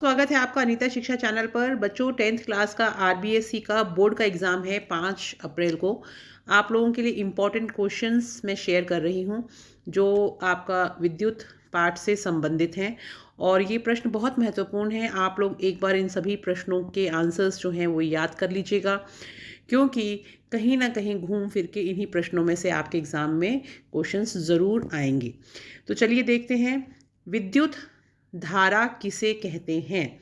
स्वागत है आपका अनीता शिक्षा चैनल पर। बच्चों, 10th क्लास का आरबीएससी का बोर्ड का एग्ज़ाम है 5 अप्रैल को। आप लोगों के लिए इम्पॉर्टेंट क्वेश्चंस मैं शेयर कर रही हूं जो आपका विद्युत पाठ से संबंधित हैं और ये प्रश्न बहुत महत्वपूर्ण हैं। आप लोग एक बार इन सभी प्रश्नों के आंसर्स जो हैं वो याद कर लीजिएगा, क्योंकि कहीं ना कहीं घूम फिर के इन्हीं प्रश्नों में से आपके एग्ज़ाम में क्वेश्चंस ज़रूर आएंगे। तो चलिए देखते हैं। विद्युत धारा किसे कहते हैं?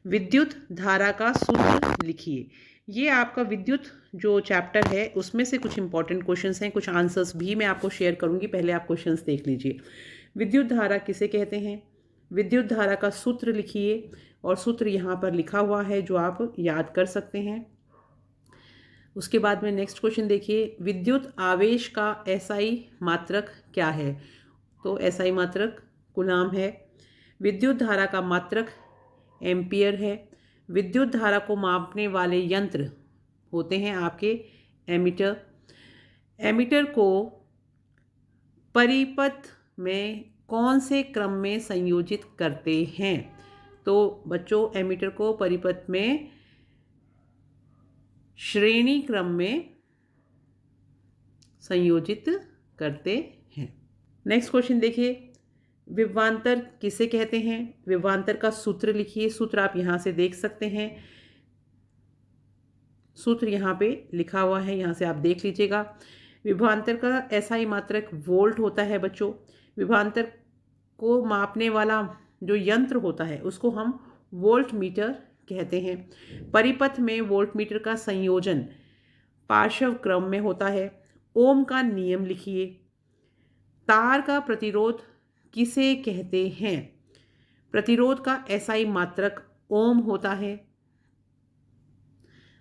विद्युत धारा का सूत्र लिखिए। ये आपका विद्युत जो चैप्टर है उसमें से कुछ इंपॉर्टेंट क्वेश्चंस हैं, कुछ आंसर्स भी मैं आपको शेयर करूंगी। पहले आप क्वेश्चंस देख लीजिए। विद्युत धारा किसे कहते हैं? विद्युत धारा का सूत्र लिखिए और सूत्र यहाँ पर लिखा हुआ है जो आप याद कर सकते हैं। उसके बाद में नेक्स्ट क्वेश्चन देखिए, विद्युत आवेश का एसआई मात्रक क्या है? तो एसआई मात्रक कूलाम है। विद्युत धारा का मात्रक एम्पियर है। विद्युत धारा को मापने वाले यंत्र होते हैं आपके एमीटर। एमीटर को परिपथ में कौन से क्रम में संयोजित करते हैं? तो बच्चों, एमीटर को परिपथ में श्रेणी क्रम में संयोजित करते हैं। नेक्स्ट क्वेश्चन देखिए, विभवांतर किसे कहते हैं? विभवांतर का सूत्र लिखिए। सूत्र आप यहाँ से देख सकते हैं, सूत्र यहाँ पे लिखा हुआ है, यहाँ से आप देख लीजिएगा। विभवांतर का एसआई मात्रक वोल्ट होता है बच्चों। विभवांतर को मापने वाला जो यंत्र होता है उसको हम वोल्ट मीटर कहते हैं। परिपथ में वोल्ट मीटर का संयोजन पार्श्व क्रम में होता है। ओम का नियम लिखिए। तार का प्रतिरोध किसे कहते हैं? प्रतिरोध का एसआई मात्रक ओम होता है।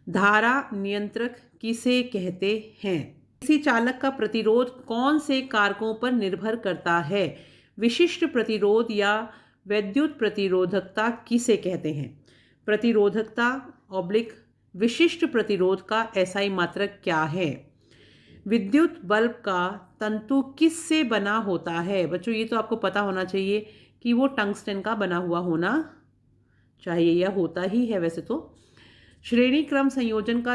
धारा नियंत्रक किसे कहते हैं? किसी चालक का प्रतिरोध कौन से कारकों पर निर्भर करता है? विशिष्ट प्रतिरोध या वैद्युत प्रतिरोधकता किसे कहते हैं? प्रतिरोधकता ऑब्लिक विशिष्ट प्रतिरोध का एसआई मात्रक क्या है? विद्युत बल्ब का तंतु किससे बना होता है? बच्चों, ये तो आपको पता होना चाहिए कि वो टंगस्टन का बना हुआ होना चाहिए या होता ही है वैसे तो। श्रेणी क्रम संयोजन का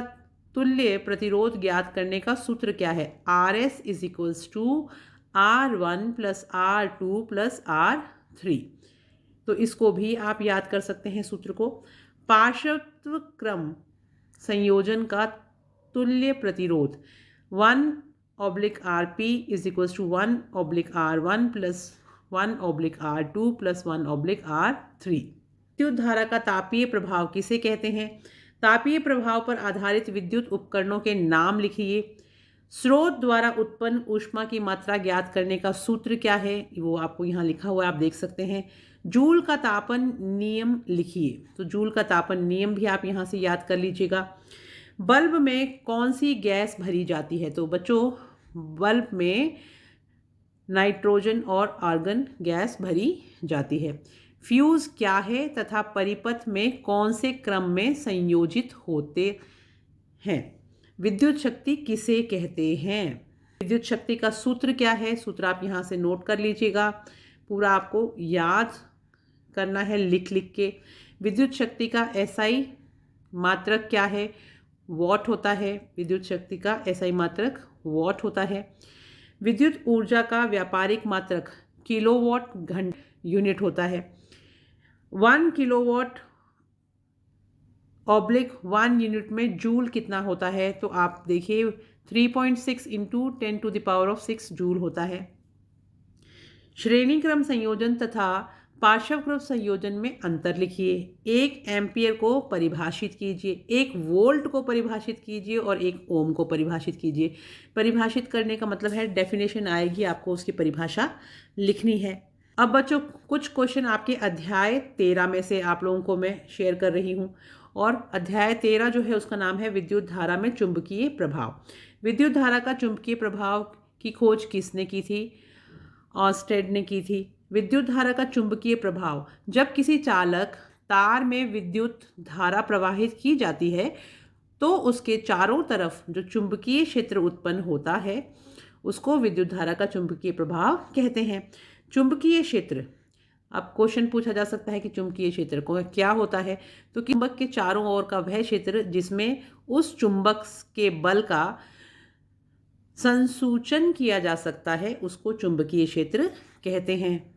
तुल्य प्रतिरोध ज्ञात करने का सूत्र क्या है? RS is equals to R1 plus R2 plus R3। तो इसको भी आप याद कर सकते हैं सूत्र को। पार्श्वत्व क्रम संयोजन का तुल्य प्रतिरोध 1/RP is equals to 1/R1 plus 1/R2 plus 1/R3। विद्युत धारा का तापीय प्रभाव किसे कहते हैं? तापीय प्रभाव पर आधारित विद्युत उपकरणों के नाम लिखिए। स्रोत द्वारा उत्पन्न ऊष्मा की मात्रा ज्ञात करने का सूत्र क्या है? वो आपको यहाँ लिखा हुआ है, आप देख सकते हैं। जूल का तापन नियम लिखिए। तो जूल का तापन नियम भी आप यहाँ से याद कर लीजिएगा। बल्ब में कौन सी गैस भरी जाती है? तो बच्चों, बल्ब में नाइट्रोजन और आर्गन गैस भरी जाती है। फ्यूज क्या है तथा परिपथ में कौन से क्रम में संयोजित होते हैं? विद्युत शक्ति किसे कहते हैं? विद्युत शक्ति का सूत्र क्या है? सूत्र आप यहाँ से नोट कर लीजिएगा, पूरा आपको याद करना है लिख लिख के। विद्युत शक्ति का एसआई मात्रक क्या है? वॉट होता है। विद्युत शक्ति का एसआई मात्रक वॉट होता है। विद्युत ऊर्जा का व्यापारिक मात्रक किलोवाट घंटा यूनिट होता है। 1 किलोवाट ऑब्लिक 1 यूनिट में जूल कितना होता है? तो आप देखिए 3.6 इंटू 10⁶ जूल होता है। श्रेणी क्रम संयोजन तथा पार्श्व क्रम संयोजन में अंतर लिखिए। 1 एम्पियर को परिभाषित कीजिए, 1 वोल्ट को परिभाषित कीजिए और 1 ओम को परिभाषित कीजिए। परिभाषित करने का मतलब है डेफिनेशन आएगी, आपको उसकी परिभाषा लिखनी है। अब बच्चों, कुछ क्वेश्चन आपके अध्याय 13 में से आप लोगों को मैं शेयर कर रही हूँ और अध्याय 13 जो है उसका नाम है विद्युत धारा में चुंबकीय प्रभाव। विद्युत धारा का चुंबकीय प्रभाव की खोज किसने की थी? ऑर्स्टेड ने की थी। विद्युत धारा का चुंबकीय प्रभाव, जब किसी चालक तार में विद्युत धारा प्रवाहित की जाती है तो उसके चारों तरफ जो चुंबकीय क्षेत्र उत्पन्न होता है उसको विद्युत धारा का चुंबकीय प्रभाव कहते हैं। चुंबकीय क्षेत्र अब क्वेश्चन पूछा जा सकता है कि चुंबकीय क्षेत्र को क्या होता है, तो चुंबक के चारों ओर का वह क्षेत्र जिसमें उस चुंबक के बल का संसूचन किया जा सकता है उसको चुंबकीय क्षेत्र कहते हैं।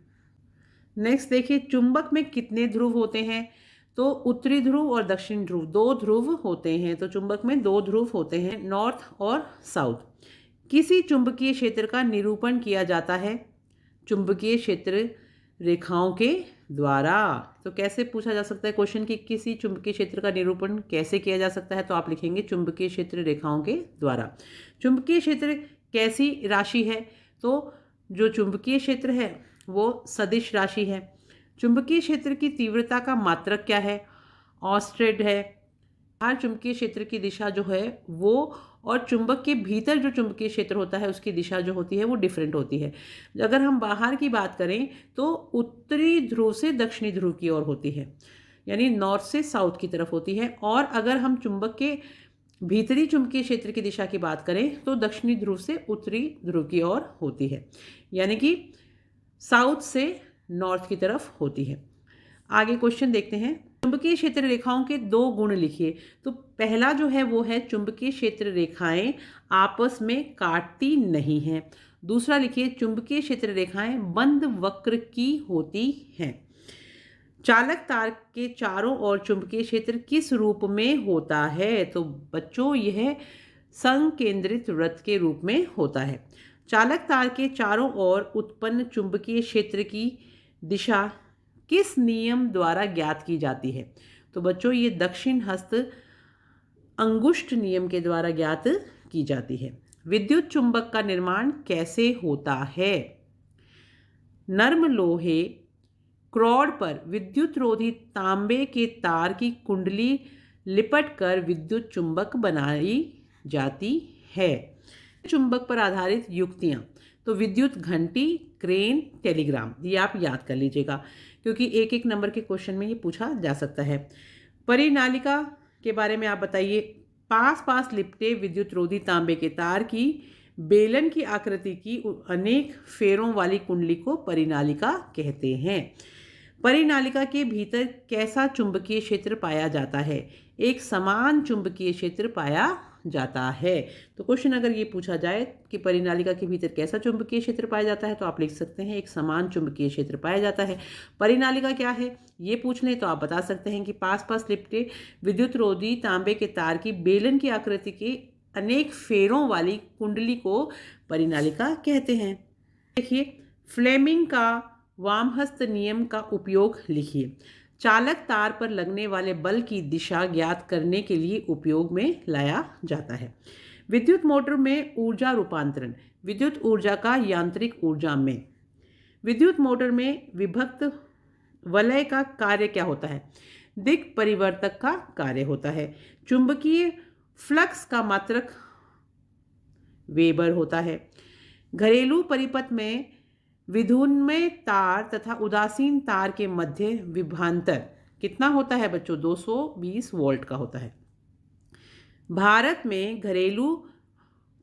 नेक्स्ट देखिए, चुंबक में कितने ध्रुव होते हैं, तो उत्तरी ध्रुव और दक्षिण ध्रुव, दो ध्रुव होते हैं। तो चुंबक में दो ध्रुव होते हैं, नॉर्थ और साउथ। किसी चुंबकीय क्षेत्र का निरूपण किया जाता है चुंबकीय क्षेत्र रेखाओं के द्वारा। तो कैसे पूछा जा सकता है क्वेश्चन कि किसी चुंबकीय क्षेत्र का निरूपण कैसे किया जा सकता है, तो आप लिखेंगे चुंबकीय क्षेत्र रेखाओं के द्वारा। चुंबकीय क्षेत्र कैसी राशि है, तो जो चुंबकीय क्षेत्र है वो सदिश राशि है। चुंबकीय क्षेत्र की तीव्रता का मात्रक क्या है, ऑस्टेड है। हर चुंबकीय क्षेत्र की दिशा जो है वो, और चुंबक के भीतर जो चुंबकीय क्षेत्र होता है उसकी दिशा जो होती है वो डिफरेंट होती है। अगर हम बाहर की बात करें तो उत्तरी ध्रुव से दक्षिणी ध्रुव की ओर होती है, यानी नॉर्थ से साउथ की तरफ होती है। और अगर हम चुंबक के भीतरी चुंबकीय क्षेत्र की दिशा की बात करें तो दक्षिणी ध्रुव से उत्तरी ध्रुव की ओर होती है, यानी कि साउथ से नॉर्थ की तरफ होती है। आगे क्वेश्चन देखते हैं, चुंबकीय क्षेत्र रेखाओं के दो गुण लिखिए। तो पहला जो है वो है चुंबकीय क्षेत्र रेखाएं आपस में काटती नहीं हैं। दूसरा लिखिए, चुंबकीय क्षेत्र रेखाएं बंद वक्र की होती हैं। चालक तार के चारों ओर चुंबकीय क्षेत्र किस रूप में होता है, तो बच्चों यह संकेंद्रित वृत्त के रूप में होता है। चालक तार के चारों ओर उत्पन्न चुंबकीय क्षेत्र की दिशा किस नियम द्वारा ज्ञात की जाती है, तो बच्चों ये दक्षिण हस्त अंगुष्ठ नियम के द्वारा ज्ञात की जाती है। विद्युत चुंबक का निर्माण कैसे होता है, नर्म लोहे क्रॉड पर विद्युत रोधी तांबे के तार की कुंडली लिपट कर विद्युत चुंबक बनाई जाती है। चुंबक पर आधारित युक्तियां, तो विद्युत घंटी, क्रेन, टेलीग्राम, ये आप याद कर लीजिएगा क्योंकि एक एक नंबर के क्वेश्चन में ये पूछा जा सकता है। परिनालिका के बारे में आप बताइए। पास पास लिपटे विद्युत रोधी तांबे के तार की बेलन की आकृति की अनेक फेरों वाली कुंडली को परिनालिका कहते हैं। परिनालिका के भीतर कैसा चुंबकीय क्षेत्र पाया जाता है, एक समान चुंबकीय क्षेत्र पाया जाता है। तो क्वेश्चन अगर ये पूछा जाए कि परिनालिका के भीतर कैसा चुंबकीय क्षेत्र पाया जाता है, तो आप लिख सकते हैं एक समान चुंबकीय क्षेत्र पाया जाता है। परिनालिका क्या है ये पूछ लें तो आप बता सकते हैं कि पास पास लिपटे विद्युत रोधी तांबे के तार की बेलन की आकृति के अनेक फेरों वाली कुंडली को परिनालिका कहते हैं। देखिए, फ्लेमिंग का वामहस्त नियम का उपयोग लिखिए। चालक तार पर लगने वाले बल की दिशा ज्ञात करने के लिए उपयोग में लाया जाता है। विद्युत मोटर में ऊर्जा रूपांतरण, विद्युत ऊर्जा का यांत्रिक ऊर्जा में। विद्युत मोटर में विभक्त वलय का कार्य क्या होता है, दिक् परिवर्तक का कार्य होता है। चुंबकीय फ्लक्स का मात्रक वेबर होता है। घरेलू परिपथ में विधुन्मय तार तथा उदासीन तार के मध्य विभवांतर कितना होता है बच्चों, 220 वोल्ट का होता है। भारत में घरेलू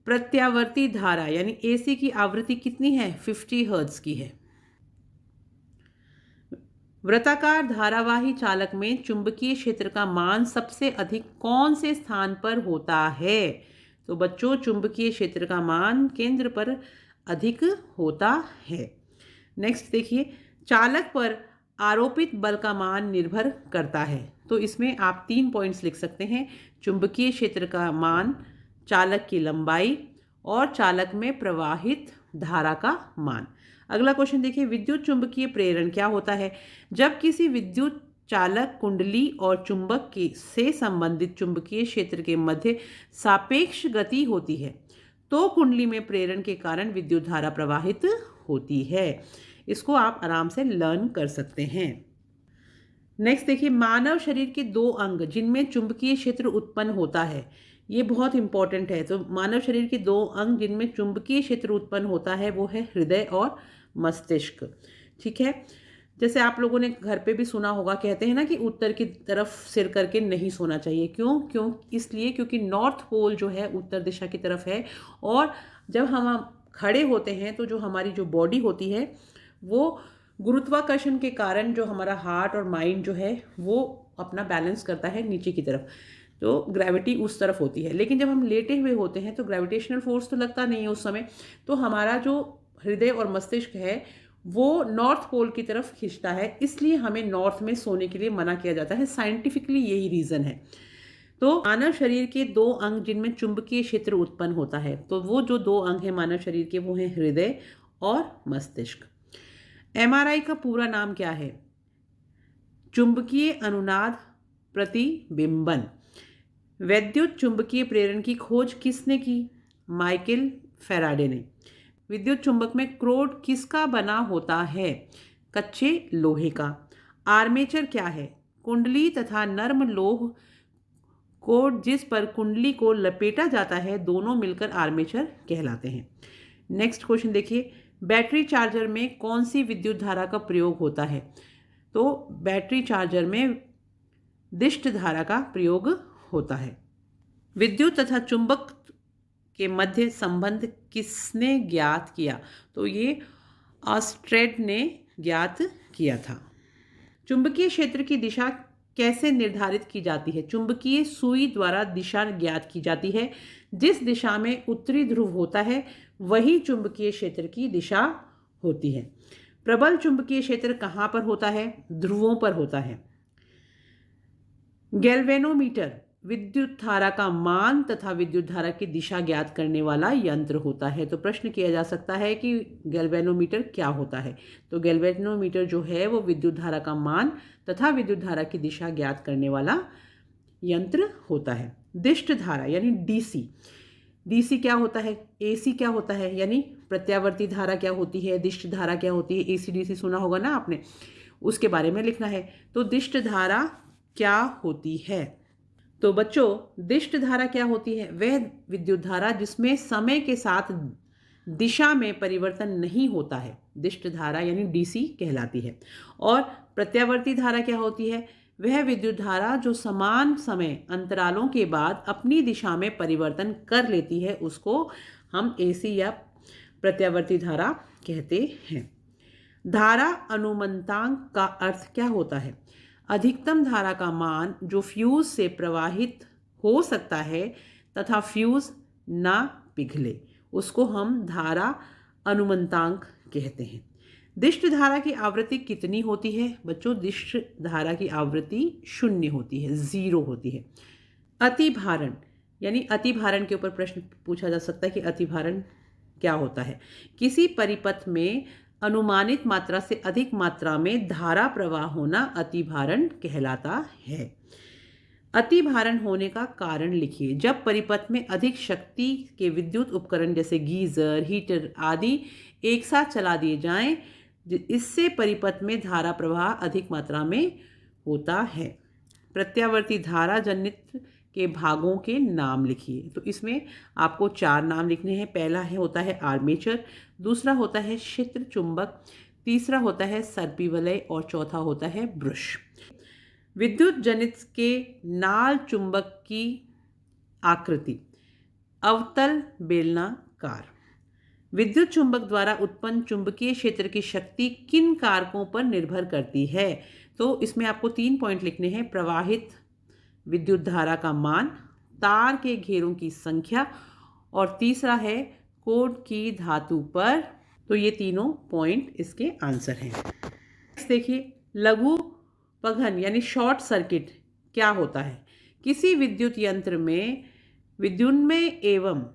प्रत्यावर्ती धारा यानी एसी की आवृत्ति कितनी है, 50 हर्ट्ज की है। वृत्ताकार धारावाही चालक में चुंबकीय क्षेत्र का मान सबसे अधिक कौन से स्थान पर होता है, तो बच्चों चुंबकीय क्षेत्र का मान केंद्र पर अधिक होता है। नेक्स्ट देखिए, चालक पर आरोपित बल का मान निर्भर करता है, तो इसमें आप 3 पॉइंट्स लिख सकते हैं, चुंबकीय क्षेत्र का मान, चालक की लंबाई और चालक में प्रवाहित धारा का मान। अगला क्वेश्चन देखिए, विद्युत चुंबकीय प्रेरण क्या होता है, जब किसी विद्युत चालक कुंडली और चुंबक के से संबंधित चुंबकीय क्षेत्र के मध्य सापेक्ष गति होती है तो कुंडली में प्रेरण के कारण विद्युत धारा प्रवाहित होती है। इसको आप आराम से लर्न कर सकते हैं। नेक्स्ट देखिए, मानव शरीर के 2 अंग जिनमें चुंबकीय क्षेत्र उत्पन्न होता है, ये बहुत इंपॉर्टेंट है। तो मानव शरीर के 2 अंग जिनमें चुंबकीय क्षेत्र उत्पन्न होता है वो है हृदय और मस्तिष्क। ठीक है, जैसे आप लोगों ने घर पे भी सुना होगा, कहते हैं ना कि उत्तर की तरफ सिर करके नहीं सोना चाहिए। क्यों इसलिए क्योंकि नॉर्थ पोल जो है उत्तर दिशा की तरफ है, और जब हम खड़े होते हैं तो जो हमारी जो बॉडी होती है वो गुरुत्वाकर्षण के कारण जो हमारा हार्ट और माइंड जो है वो अपना बैलेंस करता है नीचे की तरफ, तो ग्रेविटी उस तरफ होती है। लेकिन जब हम लेटे हुए होते हैं तो ग्रेविटेशनल फोर्स तो लगता नहीं है उस समय, तो हमारा जो हृदय और मस्तिष्क है वो नॉर्थ पोल की तरफ खींचता है, इसलिए हमें नॉर्थ में सोने के लिए मना किया जाता है। साइंटिफिकली यही रीज़न है। तो मानव शरीर के दो अंग जिनमें चुंबकीय क्षेत्र उत्पन्न होता है, तो वो जो दो अंग हैं मानव शरीर के, वो हैं हृदय और मस्तिष्क। एमआरआई का पूरा नाम क्या है? चुंबकीय अनुनाद प्रतिबिंबन। वैद्युत चुंबकीय प्रेरण की खोज किसने की? माइकल फैराडे ने। विद्युत चुंबक में क्रोड किसका बना होता है? कच्चे लोहे का। आर्मेचर क्या है? कुंडली तथा नर्म लोह कोड जिस पर कुंडली को लपेटा जाता है, दोनों मिलकर आर्मेचर कहलाते हैं। नेक्स्ट क्वेश्चन देखिए, बैटरी चार्जर में कौन सी विद्युत धारा का प्रयोग होता है? तो बैटरी चार्जर में दिष्ट धारा का प्रयोग होता है। विद्युत तथा चुंबक के मध्य संबंध किसने ज्ञात किया? तो ये ऑस्ट्रेड ने ज्ञात किया था। चुंबकीय क्षेत्र की दिशा कैसे निर्धारित की जाती है? चुंबकीय सुई द्वारा दिशा ज्ञात की जाती है। जिस दिशा में उत्तरी ध्रुव होता है वही चुंबकीय क्षेत्र की दिशा होती है। प्रबल चुंबकीय क्षेत्र कहाँ पर होता है? ध्रुवों पर होता है। गैल्वेनोमीटर विद्युत धारा का मान तथा विद्युत धारा की दिशा ज्ञात करने वाला यंत्र होता है। तो प्रश्न किया जा सकता है कि गैल्वेनोमीटर क्या होता है? तो गैल्वेनोमीटर जो है वो विद्युत धारा का मान तथा विद्युत धारा की दिशा ज्ञात करने वाला यंत्र होता है। दिष्ट धारा यानी डीसी, डीसी क्या होता है? एसी क्या होता है? यानी प्रत्यावर्ती धारा क्या होती है? दिष्ट धारा क्या होती है? एसी डीसी सुना होगा ना आपने, उसके बारे में लिखना है। तो दिष्ट धारा क्या होती है? तो बच्चों, दिष्ट धारा क्या होती है? वह विद्युत धारा जिसमें समय के साथ दिशा में परिवर्तन नहीं होता है, दिष्ट धारा यानी डीसी कहलाती है। और प्रत्यावर्ती धारा क्या होती है? वह विद्युत धारा जो समान समय अंतरालों के बाद अपनी दिशा में परिवर्तन कर लेती है, उसको हम एसी या प्रत्यावर्ती धारा कहते हैं। धारा अनुमंतांक का अर्थ क्या होता है? अधिकतम धारा का मान जो फ्यूज से प्रवाहित हो सकता है तथा फ्यूज ना पिघले, उसको हम धारा अनुमंतांक कहते हैं। दिष्ट धारा की आवृत्ति कितनी होती है? बच्चों, दिष्ट धारा की आवृत्ति 0 होती है, 0 होती है। अतिभारण यानी अतिभारण के ऊपर प्रश्न पूछा जा सकता है कि अतिभारण क्या होता है? किसी परिपथ में अनुमानित मात्रा से अधिक मात्रा में धारा प्रवाह होना अतिभारण कहलाता है। अतिभारण होने का कारण लिखिए। जब परिपथ में अधिक शक्ति के विद्युत उपकरण जैसे गीजर, हीटर आदि एक साथ चला दिए जाएं, इससे परिपथ में धारा प्रवाह अधिक मात्रा में होता है। प्रत्यावर्ती धारा जनित्र के भागों के नाम लिखिए। तो इसमें आपको 4 नाम लिखने हैं। पहला होता है आर्मेचर, दूसरा होता है क्षेत्र चुंबक, तीसरा होता है सर्पिवलय और चौथा होता है ब्रश। विद्युत जनित के नाल चुंबक की आकृति अवतल बेलनाकार। विद्युत चुंबक द्वारा उत्पन्न चुंबकीय क्षेत्र की शक्ति किन कारकों पर निर्भर करती है? तो इसमें आपको 3 पॉइंट लिखने हैं। प्रवाहित विद्युत धारा का मान, तार के घेरों की संख्या और तीसरा है कोड की धातु पर। तो ये तीनों पॉइंट इसके आंसर हैं। देखिए, लघु पघन यानी शॉर्ट सर्किट क्या होता है? किसी विद्युत यंत्र में विद्युन्मय एवं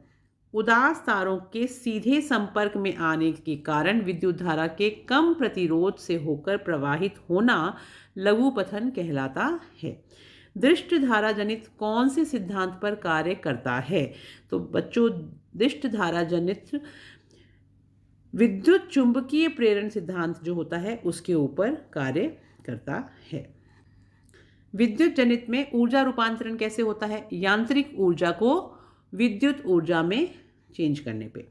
उदास तारों के सीधे संपर्क में आने के कारण विद्युत धारा के कम प्रतिरोध से होकर प्रवाहित होना लघु पथन कहलाता है। दृष्ट धारा जनित कौन से सिद्धांत पर कार्य करता है? तो बच्चों, दृष्ट धारा जनित विद्युत चुंबकीय प्रेरण सिद्धांत जो होता है उसके ऊपर कार्य करता है। विद्युत जनित में ऊर्जा रूपांतरण कैसे होता है? यांत्रिक ऊर्जा को विद्युत ऊर्जा में चेंज करने पे।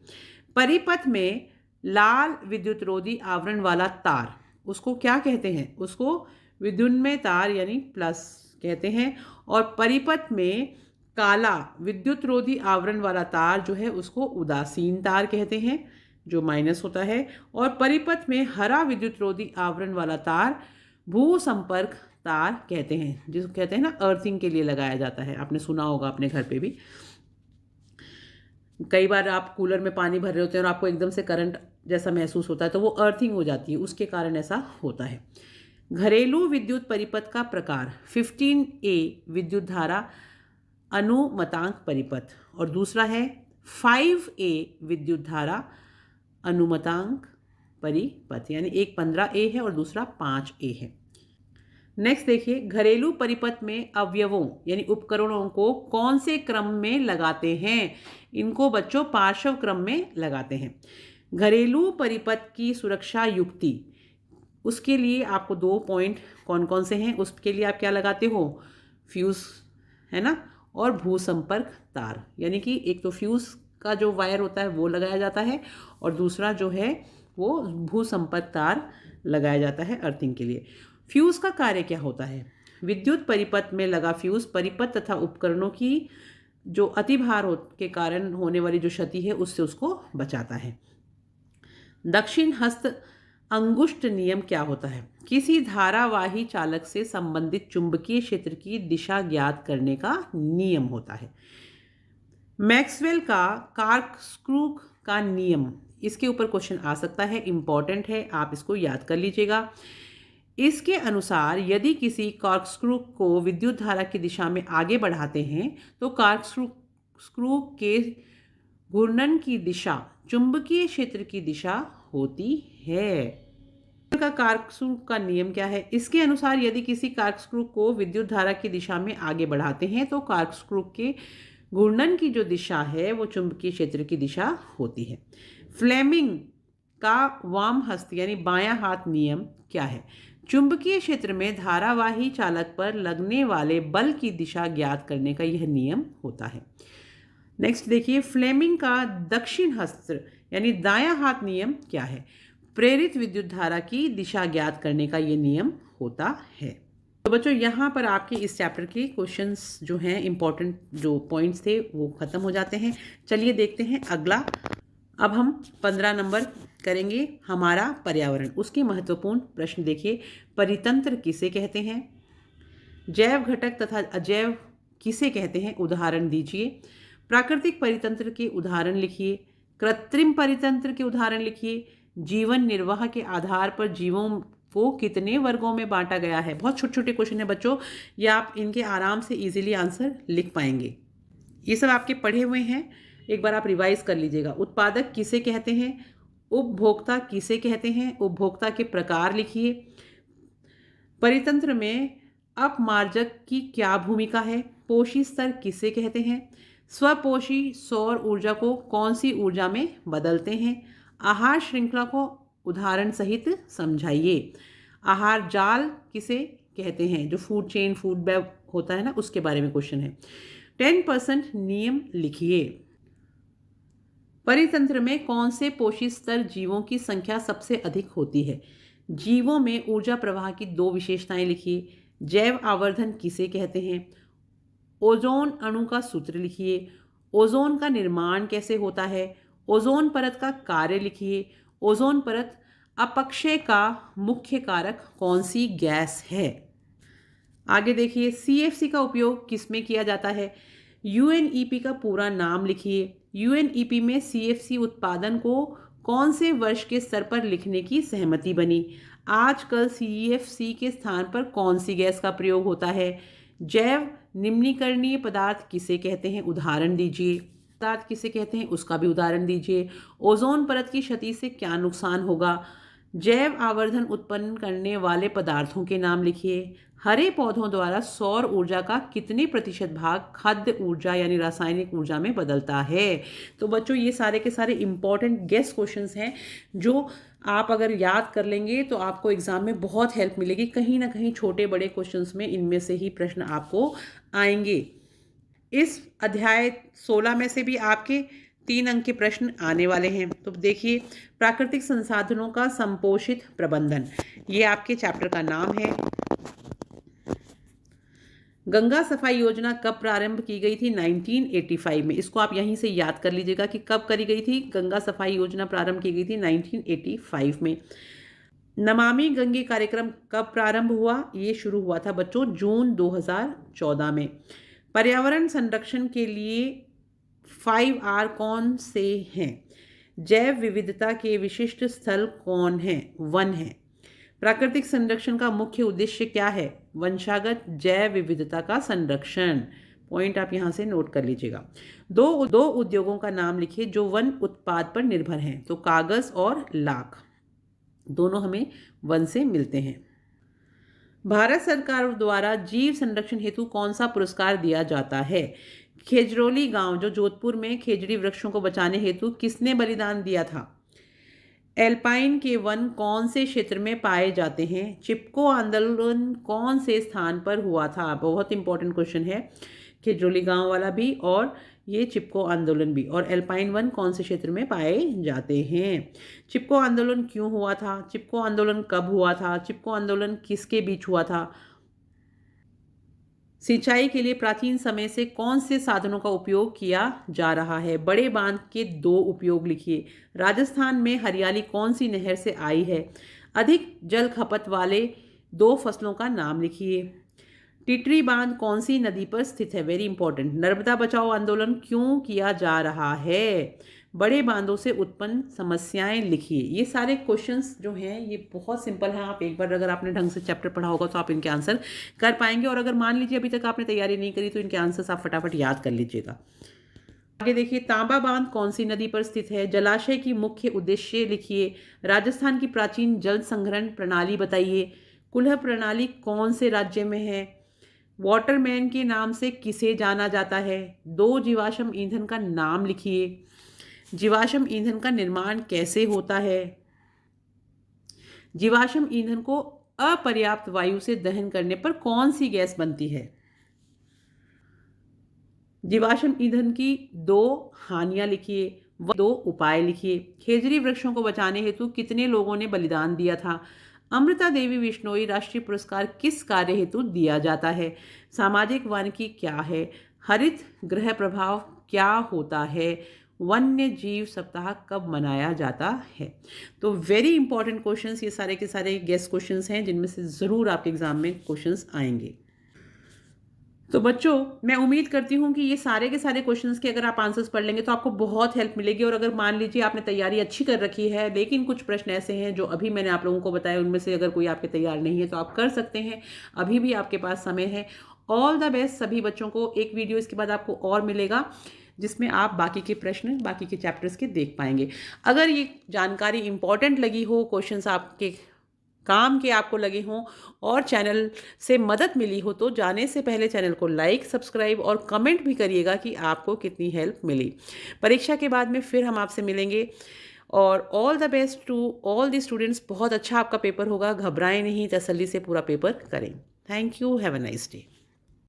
परिपथ में लाल विद्युत रोधी आवरण वाला तार, उसको क्या कहते हैं? उसको विद्युन्मय तार यानी प्लस कहते हैं। और परिपथ में काला विद्युत रोधी आवरण वाला तार जो है उसको उदासीन तार कहते हैं। जो माइनस होता है, और परिपथ में हरा विद्युत रोधी आवरण वाला तार भू संपर्क तार कहते हैं, जिसको कहते हैं ना अर्थिंग के लिए लगाया जाता है। आपने सुना होगा अपने घर पे भी। कई बार आप कूलर में पानी भर रहे होते हैं और आपको एकदम से करंट जैसा महसूस होता है, तो वो अर्थिंग हो जाती है, उसके कारण ऐसा होता है। घरेलू विद्युत परिपथ का प्रकार 15A विद्युत धारा अनुमतांक परिपथ, और दूसरा है 5A विद्युत धारा अनुमतांक परिपथ, यानी एक 15A है और दूसरा 5A है। नेक्स्ट देखिए, घरेलू परिपथ में अवयवों यानी उपकरणों को कौन से क्रम में लगाते हैं? इनको बच्चों पार्श्व क्रम में लगाते हैं। घरेलू परिपथ की सुरक्षा युक्ति, उसके लिए आपको 2 पॉइंट कौन कौन से हैं, उसके लिए आप क्या लगाते हो? फ्यूज़, है ना, और भू संपर्क तार, यानी कि एक तो फ्यूज़ का जो वायर होता है वो लगाया जाता है, और दूसरा जो है वो भू संपर्क तार लगाया जाता है अर्थिंग के लिए। फ्यूज़ का कार्य क्या होता है? विद्युत परिपथ में लगा फ्यूज़ परिपथ तथा उपकरणों की जो अतिभार के कारण होने वाली जो क्षति है उससे उसको बचाता है। दक्षिण हस्त अंगुष्ठ नियम क्या होता है? किसी धारावाही चालक से संबंधित चुंबकीय क्षेत्र की दिशा ज्ञात करने का नियम होता है। मैक्सवेल का कॉर्कस्क्रू का नियम, इसके ऊपर क्वेश्चन आ सकता है, इंपॉर्टेंट है, आप इसको याद कर लीजिएगा। इसके अनुसार यदि किसी कॉर्कस्क्रू को विद्युत धारा की दिशा में आगे बढ़ाते हैं तो कॉर्कस्क्रू के घूर्णन की दिशा चुंबकीय क्षेत्र की दिशा होती है। का कॉर्कस्क्रू का नियम क्या है? इसके अनुसार यदि किसी कॉर्कस्क्रू को विद्युत धारा की दिशा में आगे बढ़ाते हैं तो कॉर्कस्क्रू के घूर्णन की जो दिशा है वो चुंबकीय क्षेत्र की दिशा होती है। फ्लेमिंग का वाम हस्त यानी बायां हाथ नियम क्या है? चुंबकीय क्षेत्र में धारावाही चालक पर लगने वाले बल की दिशा ज्ञात करने का यह नियम होता है। नेक्स्ट देखिए, फ्लेमिंग का दक्षिण हस्त यानी दायां हाथ नियम क्या है? प्रेरित विद्युत धारा की दिशा ज्ञात करने का यह नियम होता है। तो बच्चों यहाँ पर आपके इस चैप्टर के क्वेश्चंस जो हैं, इंपॉर्टेंट जो पॉइंट्स थे वो ख़त्म हो जाते हैं। चलिए देखते हैं अगला। अब हम 15 नंबर करेंगे, हमारा पर्यावरण। उसके महत्वपूर्ण प्रश्न देखिए। परितंत्र किसे कहते हैं? जैव घटक तथा अजैव किसे कहते हैं? उदाहरण दीजिए। प्राकृतिक परितंत्र के उदाहरण लिखिए। कृत्रिम परितंत्र के उदाहरण लिखिए। जीवन निर्वाह के आधार पर जीवों को कितने वर्गों में बांटा गया है? बहुत छोटे छोटे क्वेश्चन है बच्चों, ये आप इनके आराम से इजीली आंसर लिख पाएंगे। ये सब आपके पढ़े हुए हैं, एक बार आप रिवाइज कर लीजिएगा। उत्पादक किसे कहते हैं? उपभोक्ता किसे कहते हैं? उपभोक्ता के प्रकार लिखिए। परितंत्र में अपमार्जक की क्या भूमिका है? पोषी स्तर किसे कहते हैं? स्वपोषी सौर ऊर्जा को कौन सी ऊर्जा में बदलते हैं? आहार श्रृंखला को उदाहरण सहित समझाइए। आहार जाल किसे कहते हैं? जो फूड चेन, फूड वेब होता है ना, उसके बारे में क्वेश्चन है। 10% नियम लिखिए। परितंत्र में कौन से पोषी स्तर जीवों की संख्या सबसे अधिक होती है? जीवों में ऊर्जा प्रवाह की 2 विशेषताएं लिखिए। जैव आवर्धन किसे कहते हैं? ओजोन अणु का सूत्र लिखिए। ओजोन का निर्माण कैसे होता है? ओजोन परत का कार्य लिखिए। ओजोन परत अपक्षय का मुख्य कारक कौन सी गैस है? आगे देखिए, CFC का उपयोग किसमें किया जाता है? UNEP का पूरा नाम लिखिए। UNEP में CFC उत्पादन को कौन से वर्ष के स्तर पर लिखने की सहमति बनी? आजकल CFC के स्थान पर कौन सी गैस का प्रयोग होता है? जैव निम्नीकरणीय पदार्थ किसे कहते हैं? उदाहरण दीजिए। पदार्थ किसे कहते हैं उसका भी उदाहरण दीजिए। ओजोन परत की क्षति से क्या नुकसान होगा? जैव आवर्धन उत्पन्न करने वाले पदार्थों के नाम लिखिए। हरे पौधों द्वारा सौर ऊर्जा का कितने प्रतिशत भाग खाद्य ऊर्जा यानी रासायनिक ऊर्जा में बदलता है? तो बच्चों ये सारे के सारे इंपॉर्टेंट गेस क्वेश्चंस हैं जो आप अगर याद कर लेंगे तो आपको एग्जाम में बहुत हेल्प मिलेगी। कहीं ना कहीं छोटे बड़े क्वेश्चंस में इनमें से ही प्रश्न आपको आएंगे। इस अध्याय 16 में से भी आपके 3 अंक के प्रश्न आने वाले हैं। तो देखिए, प्राकृतिक संसाधनों का संपोषित प्रबंधन, ये आपके चैप्टर का नाम है। गंगा सफाई योजना कब प्रारंभ की गई थी? 1985 में। इसको आप यहीं से याद कर लीजिएगा कि कब करी गई थी। गंगा सफाई योजना प्रारंभ की गई थी 1985 में। नमामि गंगे कार्यक्रम कब प्रारंभ हुआ? ये शुरू हुआ था बच्चों जून 2014 में। पर्यावरण संरक्षण के लिए 5R कौन से हैं? जैव विविधता के विशिष्ट स्थल कौन हैं? वन है। प्राकृतिक संरक्षण का मुख्य उद्देश्य क्या है? वंशागत जैव विविधता का संरक्षण। पॉइंट आप यहाँ से नोट कर लीजिएगा। दो उद्योगों का नाम लिखिए जो वन उत्पाद पर निर्भर हैं। तो कागज और लाख, दोनों हमें वन से मिलते हैं। भारत सरकार द्वारा जीव संरक्षण हेतु कौन सा पुरस्कार दिया जाता है? खेजड़ोली गांव जो जोधपुर में खेजड़ी वृक्षों को बचाने हेतु किसने बलिदान दिया था? एल्पाइन के वन कौन से क्षेत्र में पाए जाते हैं? चिपको आंदोलन कौन से स्थान पर हुआ था? बहुत इंपॉर्टेंट क्वेश्चन है, खेजड़ोली गांव वाला भी और ये चिपको आंदोलन भी। और एल्पाइन वन कौन से क्षेत्र में पाए जाते हैं? चिपको आंदोलन क्यों हुआ था? चिपको आंदोलन कब हुआ था? चिपको आंदोलन किसके बीच हुआ था? सिंचाई के लिए प्राचीन समय से कौन से साधनों का उपयोग किया जा रहा है? बड़े बांध के 2 उपयोग लिखिए। राजस्थान में हरियाली कौन सी नहर से आई है? अधिक जल खपत वाले 2 फसलों का नाम लिखिए। टिटरी बांध कौन सी नदी पर स्थित है? Very important. नर्मदा बचाओ आंदोलन क्यों किया जा रहा है? बड़े बांधों से उत्पन्न समस्याएं लिखिए। ये सारे क्वेश्चंस जो हैं ये बहुत सिंपल हैं। आप एक बार अगर आपने ढंग से चैप्टर पढ़ा होगा तो आप इनके आंसर कर पाएंगे। और अगर मान लीजिए अभी तक आपने तैयारी नहीं करी तो इनके आंसर्स आप फटाफट याद कर लीजिएगा। आगे देखिए, तांबा बांध कौन सी नदी पर स्थित है? जलाशय की मुख्य उद्देश्य लिखिए। राजस्थान की प्राचीन जल संग्रहण प्रणाली बताइए। कुल्ह प्रणाली कौन से राज्य में है? वाटरमैन के नाम से किसे जाना जाता है? 2 जीवाश्म ईंधन का नाम लिखिए। जीवाश्म ईंधन का निर्माण कैसे होता है? जीवाश्म ईंधन को अपर्याप्त वायु से दहन करने पर कौन सी गैस बनती है? जीवाश्म ईंधन की 2 हानियां लिखिए व 2 उपाय लिखिए। खेजड़ी वृक्षों को बचाने हेतु कितने लोगों ने बलिदान दिया था? अमृता देवी बिश्नोई राष्ट्रीय पुरस्कार किस कार्य हेतु दिया जाता है? सामाजिक वानिकी क्या है? हरित गृह प्रभाव क्या होता है? वन्य जीव सप्ताह कब मनाया जाता है? तो वेरी इंपॉर्टेंट क्वेश्चंस, ये सारे के सारे गेस क्वेश्चंस हैं जिनमें से ज़रूर आपके एग्जाम में क्वेश्चंस आएंगे। तो बच्चों, मैं उम्मीद करती हूँ कि ये सारे के सारे क्वेश्चंस के अगर आप आंसर्स पढ़ लेंगे तो आपको बहुत हेल्प मिलेगी। और अगर मान लीजिए आपने तैयारी अच्छी कर रखी है लेकिन कुछ प्रश्न ऐसे हैं जो अभी मैंने आप लोगों को बताया, उनमें से अगर कोई आपके तैयार नहीं है तो आप कर सकते हैं, अभी भी आपके पास समय है। ऑल द बेस्ट सभी बच्चों को। एक वीडियो इसके बाद आपको और मिलेगा जिसमें आप बाकी के प्रश्न बाकी के चैप्टर्स के देख पाएंगे। अगर ये जानकारी इंपॉर्टेंट लगी हो, क्वेश्चंस आपके काम के आपको लगे हों और चैनल से मदद मिली हो तो जाने से पहले चैनल को लाइक, सब्सक्राइब और कमेंट भी करिएगा कि आपको कितनी हेल्प मिली। परीक्षा के बाद में फिर हम आपसे मिलेंगे। और all the best to all the students. बहुत अच्छा आपका पेपर होगा, घबराएं नहीं, तसल्ली से पूरा पेपर करें। Thank you. Have a nice day.